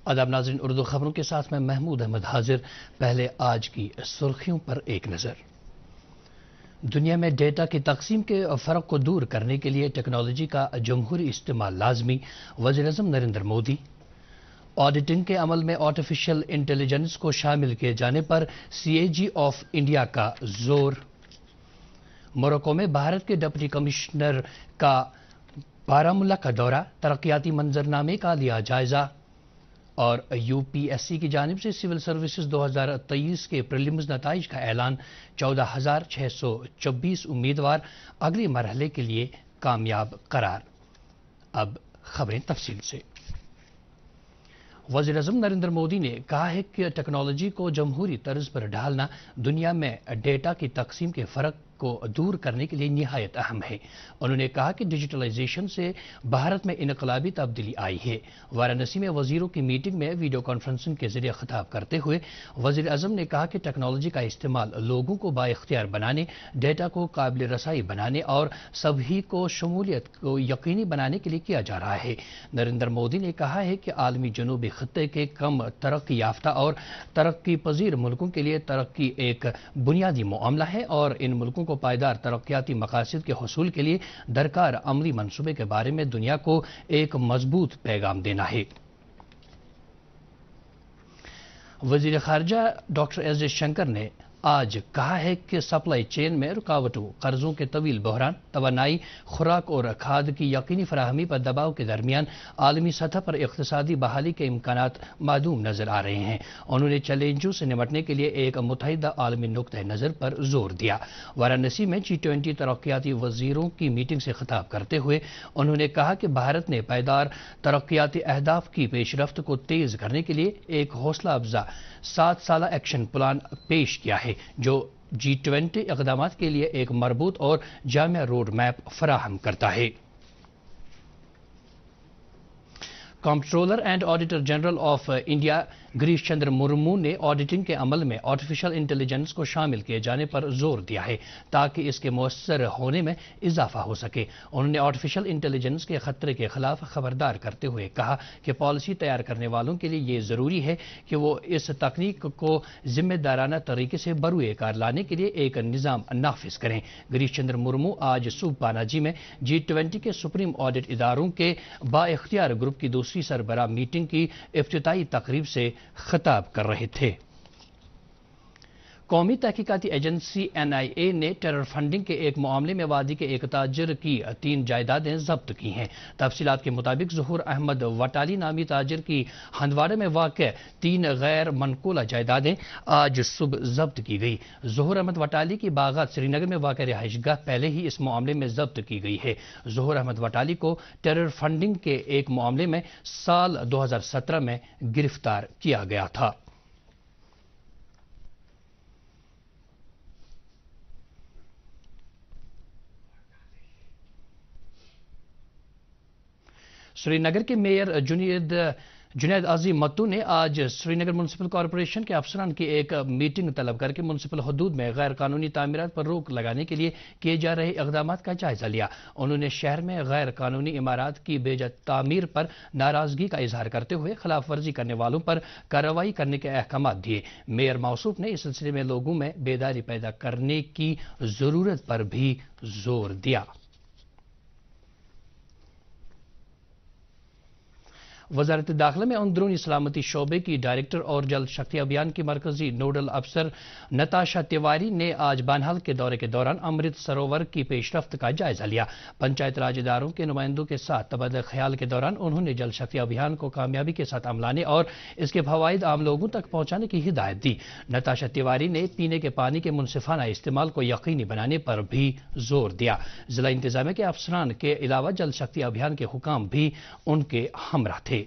آداب ناظرین، اردو خبروں کے ساتھ میں محمود احمد حاضر۔ پہلے آج کی سرخیوں پر ایک نظر۔ دنیا میں ڈیٹا کی تقسیم کے فرق کو دور کرنے کے لیے ٹیکنالوجی کا جمہوری استعمال لازمی، وزیر اعظم نریندر مودی۔ آڈیٹنگ کے عمل میں آرٹیفیشل انٹیلیجنس کو شامل کیے جانے پر CAG آف انڈیا کا زور۔ موروکو میں بھارت کے ڈپٹی کمشنر کا بارہمولہ کا دورہ، ترقیاتی منظرنامے کا لیا جائزہ۔ اور UPSC کی جانب سے سول سروسز 2023 کے پریلیمز نتائج کا اعلان، 14,624 امیدوار اگلے مرحلے کے لیے کامیاب قرار۔ اب خبریں تفصیل سے۔ وزیر اعظم نریندر مودی نے کہا ہے کہ ٹیکنالوجی کو جمہوری طرز پر ڈھالنا دنیا میں ڈیٹا کی تقسیم کے فرق کو دور کرنے کے لیے نہایت اہم ہے۔ انہوں نے کہا کہ ڈیجیٹلائزیشن سے بھارت میں انقلابی تبدیلی آئی ہے۔ وارانسی میں وزیروں کی میٹنگ میں ویڈیو کانفرنسنگ کے ذریعے خطاب کرتے ہوئے وزیر اعظم نے کہا کہ ٹیکنالوجی کا استعمال لوگوں کو بااختیار بنانے، ڈیٹا کو قابل رسائی بنانے اور سبھی کو شمولیت کو یقینی بنانے کے لیے کیا جا رہا ہے۔ نریندر مودی نے کہا ہے کہ عالمی جنوبی خطے کے کم ترقی یافتہ اور ترقی پذیر ملکوں کے لیے ترقی ایک بنیادی معاملہ ہے اور ان ملکوں کو پائیدار ترقیاتی مقاصد کے حصول کے لیے درکار عملی منصوبے کے بارے میں دنیا کو ایک مضبوط پیغام دینا ہے۔ وزیر خارجہ ڈاکٹر ایس جے شنکر نے آج کہا ہے کہ سپلائی چین میں رکاوٹوں، قرضوں کے طویل بحران، توانائی، خوراک اور کھاد کی یقینی فراہمی پر دباؤ کے درمیان عالمی سطح پر اقتصادی بحالی کے امکانات معدوم نظر آ رہے ہیں۔ انہوں نے چیلنجوں سے نمٹنے کے لیے ایک متحدہ عالمی نقطہ نظر پر زور دیا۔ وارانسی میں G20 ترقیاتی وزیروں کی میٹنگ سے خطاب کرتے ہوئے انہوں نے کہا کہ بھارت نے پائیدار ترقیاتی اہداف کی پیش رفت کو تیز کرنے کے لیے ایک حوصلہ افزا 7 سالہ ایکشن پلان پیش کیا ہے، جو G20 اقدامات کے لیے ایک مربوط اور جامع روڈ میپ فراہم کرتا ہے۔ Comptroller and auditor general of India Girish Chandra Murmu نے آڈیٹنگ کے عمل میں آرٹیفیشل انٹیلیجنس کو شامل کیے جانے پر زور دیا ہے تاکہ اس کے مؤثر ہونے میں اضافہ ہو سکے۔ انہوں نے آرٹیفیشل انٹیلیجنس کے خطرے کے خلاف خبردار کرتے ہوئے کہا کہ پالیسی تیار کرنے والوں کے لیے یہ ضروری ہے کہ وہ اس تکنیک کو ذمہ دارانہ طریقے سے بروئے کار لانے کے لیے ایک نظام نافذ کریں۔ گریش چندر مرمو آج صبح پاناجی میں G20 کے سپریم آڈٹ اداروں کے بااختیار گروپ کی دوسری سربراہ میٹنگ کی افتتاحی تقریب سے خطاب کر رہے تھے۔ قومی تحقیقاتی ایجنسی NIA نے ٹیرر فنڈنگ کے ایک معاملے میں وادی کے ایک تاجر کی 3 جائیدادیں ضبط کی ہیں۔ تفصیلات کے مطابق ظہور احمد وٹالی نامی تاجر کی ہندواڑہ میں واقع 3 غیر منقولہ جائیدادیں آج صبح ضبط کی گئی۔ ظہور احمد وٹالی کی باغات سری نگر میں واقع رہائش گاہ پہلے ہی اس معاملے میں ضبط کی گئی ہے۔ ظہور احمد وٹالی کو ٹیرر فنڈنگ کے ایک معاملے میں سال 2017 میں گرفتار کیا گیا تھا۔ سری نگر کے میئر جنید عظیم متو نے آج سری نگر میونسپل کارپوریشن کے افسران کی ایک میٹنگ طلب کر کے میونسپل حدود میں غیر قانونی تعمیرات پر روک لگانے کے لیے کیے جا رہے اقدامات کا جائزہ لیا۔ انہوں نے شہر میں غیر قانونی عمارات کی بے جا تعمیر پر ناراضگی کا اظہار کرتے ہوئے خلاف ورزی کرنے والوں پر کارروائی کرنے کے احکامات دیے۔ میئر موصوف نے اس سلسلے میں لوگوں میں بیداری پیدا کرنے کی ضرورت پر بھی زور دیا۔ وزارت داخلہ میں اندرونی سلامتی شعبے کی ڈائریکٹر اور جل شکتی ابھیان کی مرکزی نوڈل افسر نتاشا تیواری نے آج بانہال کے دورے کے دوران امرت سروور کی پیش رفت کا جائزہ لیا۔ پنچایت راج اداروں کے نمائندوں کے ساتھ تبادلہ خیال کے دوران انہوں نے جل شکتی ابھیان کو کامیابی کے ساتھ عملانے اور اس کے فوائد عام لوگوں تک پہنچانے کی ہدایت دی۔ نتاشا تیواری نے پینے کے پانی کے منصفانہ استعمال کو یقینی بنانے پر بھی زور دیا۔ ضلع انتظامیہ کے افسران کے علاوہ جل شکتی ابھیان کے حکام بھی ان کے ہمراہ تھے۔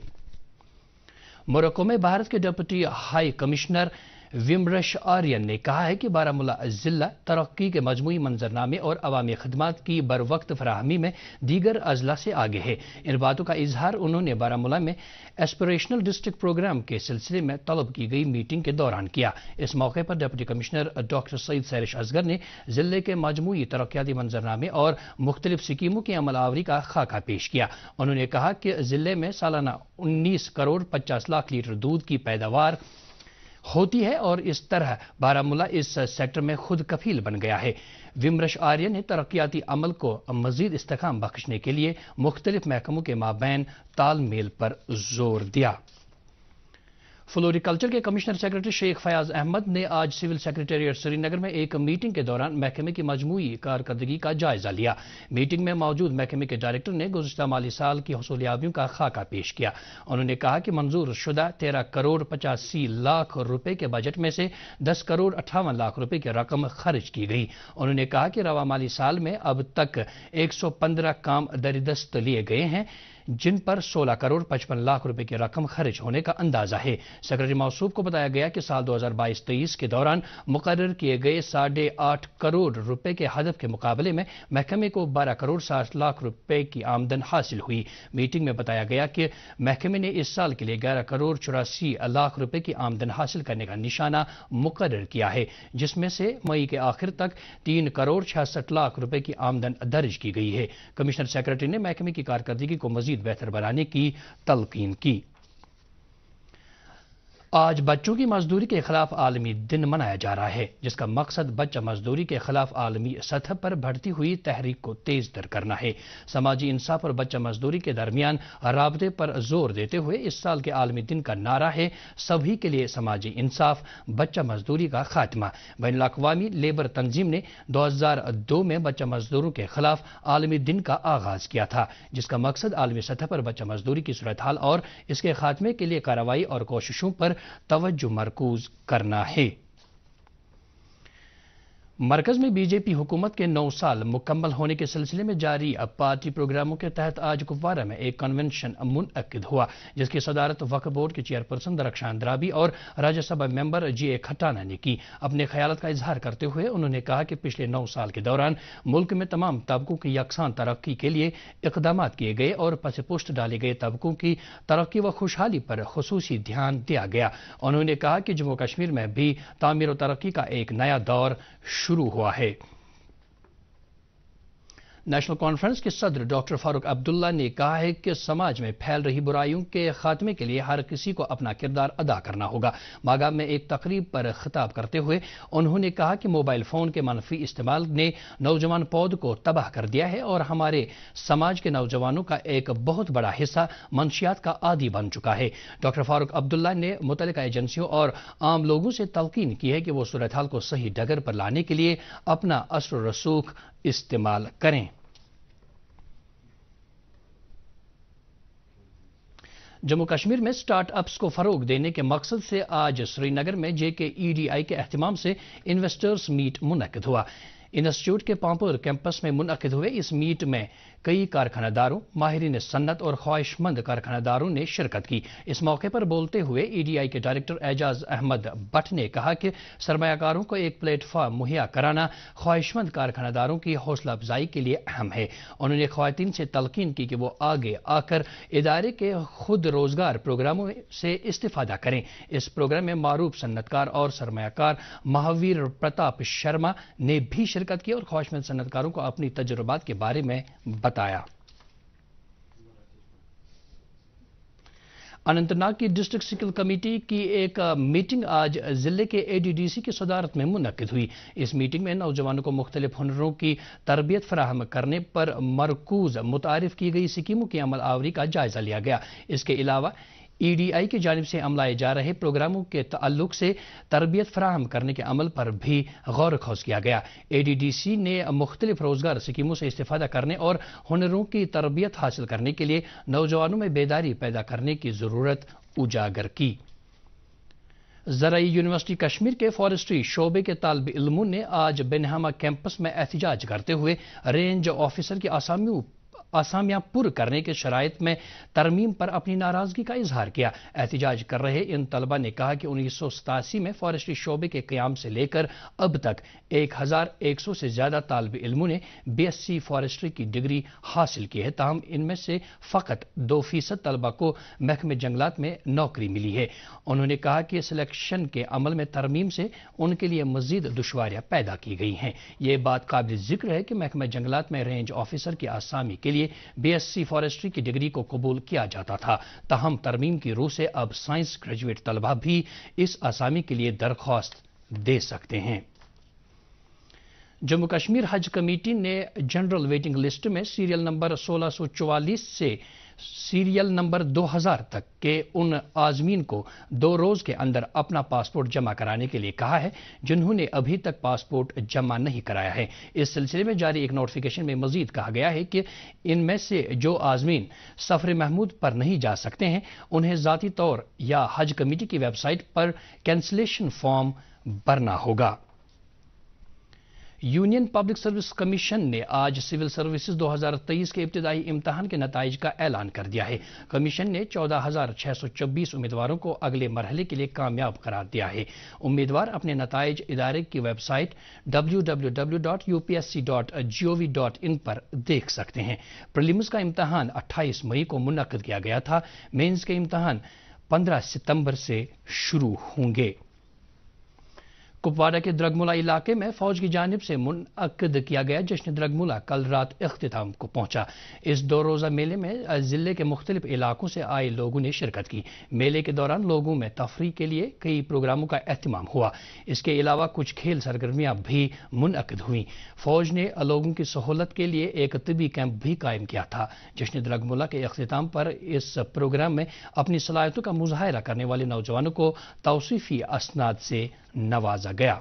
موروکو میں بھارت کے ڈپٹی ہائی کمشنر विमरश आर्यन ने कहा है कि बारामूला जिला तरक्की के मजमूई मंजरनामे और अवामी खदमात की बरवक्त फराहमी में दीगर अजला से आगे है। इन बातों का इजहार उन्होंने बारामूला में एस्पिरेशनल डिस्ट्रिक्ट प्रोग्राम के सिलसिले में तलब की गई मीटिंग के दौरान किया। इस मौके पर deputy commissioner doctor Saeed सैरिश Asghar ने जिले के मजमूई तरक्याती मंजरनामे और मुख्तलिफ स्कीमों की अमलावरी का खाका पेश किया। उन्होंने कहा कि जिले में सालाना 19 करोड़ 50 लाख लीटर दूध की पैदावार होती है और इस तरह बारामूला इस सेक्टर में खुद कफील बन गया है। विमरश आर्य ने तरक्याती अमल को मजीद इस्तेकाम बख्शने के लिए मुख्तलिफ महकमों के माबैन तालमेल पर जोर दिया। फ्लोरिकल्चर के कमिश्नर सेक्रेटरी शेख फयाज अहमद ने आज सिविल सेक्रेटेरिएट श्रीनगर में एक मीटिंग के दौरान महकमे की मजमूई कारकर्दगी का जायजा लिया। मीटिंग में मौजूद महकमे के डायरेक्टर ने गुज़िश्ता माली साल की हसूलियाबियों का खाका पेश किया। उन्होंने कहा कि मंजूर शुदा 13 करोड़ 85 लाख रुपए के बजट में से 10 करोड़ 58 लाख रुपए की रकम खर्च की गई। उन्होंने कहा कि रवा माली साल में अब तक 115 काम दरिदस्त लिए गए हैं, जिन पर 16 करोड़ 55 लाख रुपए की रकम खर्च होने का अंदाजा है। सेक्रेटरी मौसूफ को बताया गया कि साल 2022-23 के दौरान मुकर्रर किए गए 8.5 करोड़ रुपए के हदफ के मुकाबले में महकमे को 12 करोड़ 60 लाख रुपए की आमदन हासिल हुई। मीटिंग में बताया गया कि महकमे ने इस साल के लिए 11 करोड़ 84 लाख रुपए की आमदन हासिल करने का निशाना मुकर्रर किया है, जिसमें से मई के आखिर तक 3 करोड़ 66 लाख रुपए की आमदन दर्ज की गई है। कमिश्नर सेक्रेटरी ने महकमे की कारकर्दगी को मजीद बेहतर बनाने की तलकीन की। आज बच्चों की मजदूरी के खिलाफ आलमी दिन मनाया जा रहा है, जिसका मकसद बच्चा मजदूरी के खिलाफ आलमी सतह पर बढ़ती हुई तहरीक को तेज तर करना है। समाजी इंसाफ और बच्चा मजदूरी के दरमियान राबते पर जोर देते हुए इस साल के आलमी दिन का नारा है सभी के लिए समाजी इंसाफ, बच्चा मजदूरी का खात्मा। बैनुल अक़वामी लेबर तंजीम ने 2002 में बच्चा मजदूरों के खिलाफ आलमी दिन का आगाज किया था, जिसका मकसद आलमी सतह पर बच्चा मजदूरी की सूरत हाल और इसके खात्मे के लिए कार्रवाई और कोशिशों पर तवज्जो मरकूज करना है। मरकज में बीजेपी हुकूमत के 9 साल मुकम्मल होने के सिलसिले में जारी पार्टी प्रोग्रामों के तहत आज कुपवारा में एक कन्वेंशन मुनअक्किद हुआ, जिसकी सदारत वक्फ बोर्ड के चेयरपर्सन दरख्शान द्राबी और राज्यसभा मेंबर जी.ए. खट्टाना ने की। अपने ख्यालात का इजहार करते हुए उन्होंने कहा कि पिछले 9 साल के दौरान मुल्क में तमाम तबकों की यकसान तरक्की के लिए इक़दामात किए गए और पसपुष्ट डाले गए तबकों की तरक्की व खुशहाली पर खुसूसी ध्यान दिया गया। उन्होंने कहा कि जम्मू कश्मीर में भी तामीर और तरक्की का एक नया दौर शुरू हुआ है। नेशनल कॉन्फ्रेंस के सदर डॉक्टर फारूक अब्दुल्ला ने कहा है कि समाज में फैल रही बुराइयों के खात्मे के लिए हर किसी को अपना किरदार अदा करना होगा। मागाम में एक तकरीब पर खिताब करते हुए उन्होंने कहा कि मोबाइल फोन के मनफी इस्तेमाल ने नौजवान पौध को तबाह कर दिया है और हमारे समाज के नौजवानों का एक बहुत बड़ा हिस्सा मंशियात का आदी बन चुका है। डॉक्टर फारूक अब्दुल्ला ने मुतल्लिका एजेंसियों और आम लोगों से तलकीन की है कि वो सूरत हाल को सही डगर पर लाने के लिए अपना असर रसूख इस्तेमाल करें। जम्मू कश्मीर में स्टार्टअप्स को फरोग देने के मकसद से आज श्रीनगर में JKEDI के एहतिमाम से इन्वेस्टर्स मीट मुनक्किद हुआ। इंस्टीट्यूट के पांपुर कैंपस में मुनक्किद हुए इस मीट में कई कारखानादारों, माहिरीन सन्नत और ख्वाहिशमंद कारखानादारों ने शिरकत की। इस मौके पर बोलते हुए EDI के डायरेक्टर एजाज अहमद भट्ट ने कहा कि सरमायाकारों को एक प्लेटफॉर्म मुहैया कराना ख्वाहिशमंद कारखानादारों की हौसला अफजाई के लिए अहम है। उन्होंने ख्वातीन से तलकीन की कि वो आगे आकर इदारे के खुद रोजगार प्रोग्रामों से इस्तिफादा करें। इस प्रोग्राम में मारूफ सन्नतकार और सरमायाकार महावीर प्रताप शर्मा ने भी शिरकत की और ख्वाहिशमंद सन्नतकारों को अपनी तजुर्बात के बारे में बताया। अनंतनाग की डिस्ट्रिक्ट सिकल कमेटी की एक मीटिंग आज जिले के ADDC की सदारत में मुनक्किद हुई। इस मीटिंग में नौजवानों को मुख्तलिफ हुनरों की तरबियत फराहम करने पर मरकूज मुतारिफ की गई स्कीमों की अमल आवरी का जायजा लिया गया। इसके अलावा EDI की जानिब से अमलाए जा रहे प्रोग्रामों के ताल्लुक से तरबियत फराहम करने के अमल पर भी गौर खौज किया गया। ADDC ने मुख्तलिफ रोजगार स्कीमों से इस्तेफादा करने और हुनरों की तरबियत हासिल करने के लिए नौजवानों में बेदारी पैदा करने की जरूरत उजागर की। ज़राई यूनिवर्सिटी कश्मीर के फॉरेस्ट्री शोबे के तालिब इल्मों ने आज बेनहामा कैंपस में एहतजाज करते हुए रेंज ऑफिसर की आसामियां पुर करने के शराइत में तरमीम पर अपनी नाराजगी का इजहार किया। एहतजाज कर रहे इन तलबा ने कहा कि 1987 में फॉरेस्ट्री शोबे के क़याम से लेकर अब तक 1100 से ज्यादा तालिब इल्मों ने BSc फॉरेस्ट्री की डिग्री हासिल की है, ताहम इनमें से फकत 2% तलबा को महकमे जंगलात में नौकरी मिली है। उन्होंने कहा कि सिलेक्शन के अमल में तरमीम से उनके लिए मजीद दुश्वारियां पैदा की गई हैं। ये बात काबिल जिक्र है कि महकमा जंगलात में रेंज ऑफिसर की आसामी के लिए BSc फॉरेस्ट्री की डिग्री को कबूल किया जाता था, ताहम तरमीम की रूह से अब साइंस ग्रेजुएट तलबा भी इस आसामी के लिए दरख्वास्त दे सकते हैं। जम्मू कश्मीर हज कमेटी ने जनरल वेटिंग लिस्ट में सीरियल नंबर 1644 से सीरियल नंबर 2000 तक के उन आजमीन को 2 रोज के अंदर अपना पासपोर्ट जमा कराने के लिए कहा है जिन्होंने अभी तक पासपोर्ट जमा नहीं कराया है। इस सिलसिले में जारी एक नोटिफिकेशन में मजीद कहा गया है कि इनमें से जो आजमीन सफर महमूद पर नहीं जा सकते हैं उन्हें जाती तौर या हज कमेटी की वेबसाइट पर कैंसिलेशन फॉर्म भरना होगा। यूनियन पब्लिक सर्विस कमीशन ने आज सिविल सर्विसेज 2023 के इब्तिदाई इम्तहान के नताइज का ऐलान कर दिया है। कमीशन ने 14,624 उम्मीदवारों को अगले मरहले के लिए कामयाब करार दिया है। उम्मीदवार अपने नताइज इदारे की वेबसाइट www.upsc.gov.in पर देख सकते हैं। प्रीलिम्स का इम्तहान 28 मई को मुनक्किद किया गया था। मेंस के इम्तहान 15 सितंबर से शुरू होंगे। कुपवाड़ा के द्रगमुला इलाके में फौज की जानिब से मुनअक्किद किया गया जश्न द्रगमुला कल रात इख्तिताम को पहुंचा। इस 2 रोज़ा मेले में जिले के मुख्तलिफ इलाकों से आए लोगों ने शिरकत की। मेले के दौरान लोगों में तफरीह के लिए कई प्रोग्रामों का एहतमाम हुआ। इसके अलावा कुछ खेल सरगर्मियां भी मुनअक्किद हुई। फौज ने लोगों की सहूलत के लिए एक तिबी कैंप भी कायम किया था। जश्न द्रगमुला के इख्तिताम पर इस प्रोग्राम में अपनी सलाहियतों का मुजाहरा करने वाले नौजवानों को तौसीफी असनाद से नवाजा गया।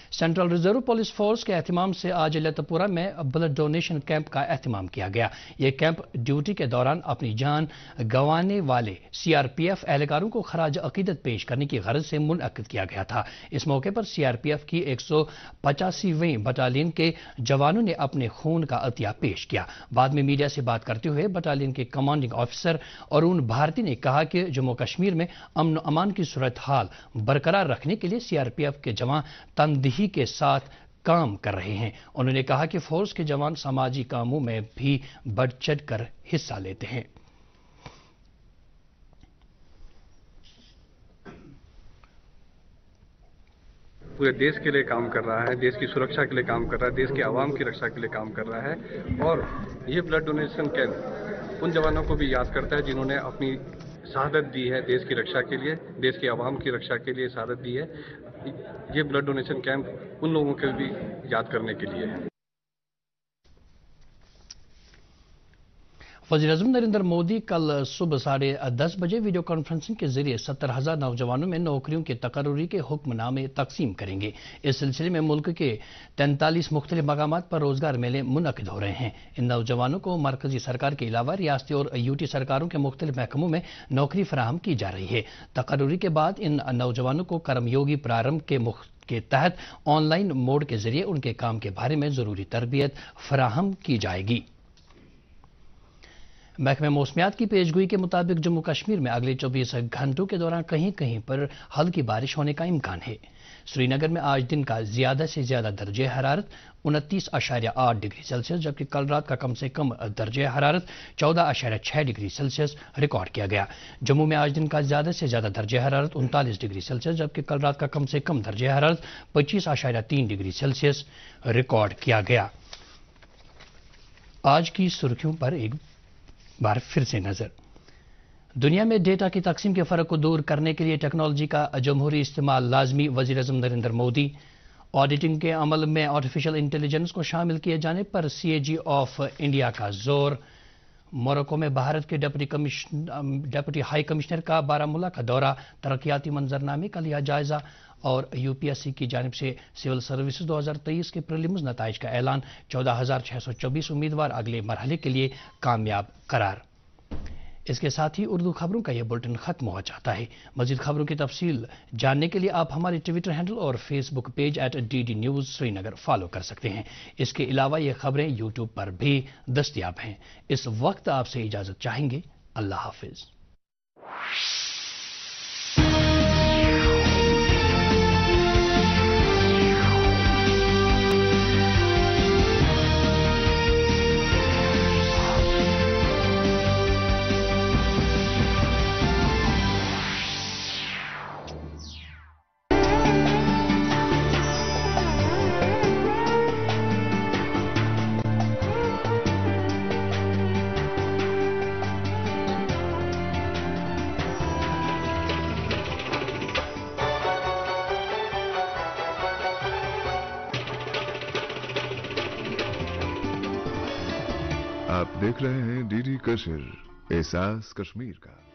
सेंट्रल रिजर्व पुलिस फोर्स के एहतमाम से आज लतपुरा में ब्लड डोनेशन कैंप का एहतमाम किया गया। यह कैंप ड्यूटी के दौरान अपनी जान गंवाने वाले CRPF एहलकारों को खराज अकीदत पेश करने की गरज से मुनअक्किद किया गया था। इस मौके पर CRPF की 185वीं बटालियन के जवानों ने अपने खून का अतिया पेश किया। बाद में मीडिया से बात करते हुए बटालियन के कमांडिंग ऑफिसर अरुण भारती ने कहा कि जम्मू कश्मीर में अमन अमान की सूरत हाल बरकरार रखने के लिए CRPF के जवान तनदेही के साथ काम कर रहे हैं। उन्होंने कहा कि फोर्स के जवान समाजी कामों में भी बढ़ चढ़ कर हिस्सा लेते हैं। पूरे देश के लिए काम कर रहा है, देश की सुरक्षा के लिए काम कर रहा है, देश के आवाम की रक्षा के लिए काम कर रहा है। और ये ब्लड डोनेशन कैंप उन जवानों को भी याद करता है जिन्होंने अपनी शहादत दी है देश की रक्षा के लिए, देश के आवाम की रक्षा के लिए शहादत दी है। ये ब्लड डोनेशन कैंप उन लोगों को भी याद करने के लिए है। वज़ीर-ए-आज़म नरेंद्र मोदी कल सुबह 10:30 बजे वीडियो कॉन्फ्रेंसिंग के जरिए 70,000 नौजवानों में नौकरियों के तकर्रुरी के हुक्मनामे तकसीम करेंगे। इस सिलसिले में मुल्क के 43 मुख्तलिफ मकामात पर रोजगार मेले मुनक्किद हो रहे हैं। इन नौजवानों को मरकजी सरकार के अलावा रियासती और UT सरकारों के मुख्तलिफ महकमों में नौकरी फराहम की जा रही है। तकर्रुरी के बाद इन नौजवानों को कर्मयोगी प्रारंभ के तहत ऑनलाइन मोड के जरिए उनके काम के बारे में जरूरी तरबियत फराहम की जाएगी। महकमे मौसमियात की पेशगोई के मुताबिक जम्मू कश्मीर में अगले 24 घंटों के दौरान कहीं कहीं पर हल्की बारिश होने का इम्कान है। श्रीनगर में आज दिन का ज्यादा से ज्यादा दर्जे हरारत 29.8 डिग्री सेल्सियस जबकि कल रात का कम से कम दर्जे हरारत 14.6 डिग्री सेल्सियस रिकॉर्ड किया गया। जम्मू में आज दिन का ज्यादा से ज्यादा दर्जे हरारत 39 डिग्री सेल्सियस जबकि कल रात का कम से कम दर्जे हरारत 25.3 डिग्री सेल्सियस रिकॉर्ड किया गया। आज की सुर्खियों पर एक बार फिर से नजर। दुनिया में डेटा की तकसीम के फर्क को दूर करने के लिए टेक्नोलॉजी का जमहूरी इस्तेमाल लाजमी, वज़ीर-ए-आज़म नरेंद्र मोदी। ऑडिटिंग के अमल में आर्टिफिशियल इंटेलिजेंस को शामिल किए जाने पर CAG ऑफ इंडिया का जोर। मोरक्को में भारत के डिप्टी हाई कमिश्नर का बारामूला का दौरा, तरक्याती मंजरनामे का लिया जायजा और UPSC की जानिब से सिविल सर्विसेज 2023 के प्रीलिम्स नताइज का ऐलान। 14,624 उम्मीदवार अगले मरहले के लिए कामयाब करार। اس کے ساتھ ہی اردو خبروں کا یہ بلٹن ختم ہو جاتا ہے۔ مزید خبروں کی تفصیل جاننے کے لیے آپ ہمارے ٹویٹر ہینڈل اور Facebook page @DD News Srinagar follow کر سکتے ہیں۔ اس کے علاوہ یہ خبریں یوٹیوب پر بھی دستیاب ہیں۔ اس وقت آپ سے اجازت چاہیں گے۔ اللہ حافظ۔ آپ دیکھ رہے ہیں DD کشر، احساس کشمیر کا۔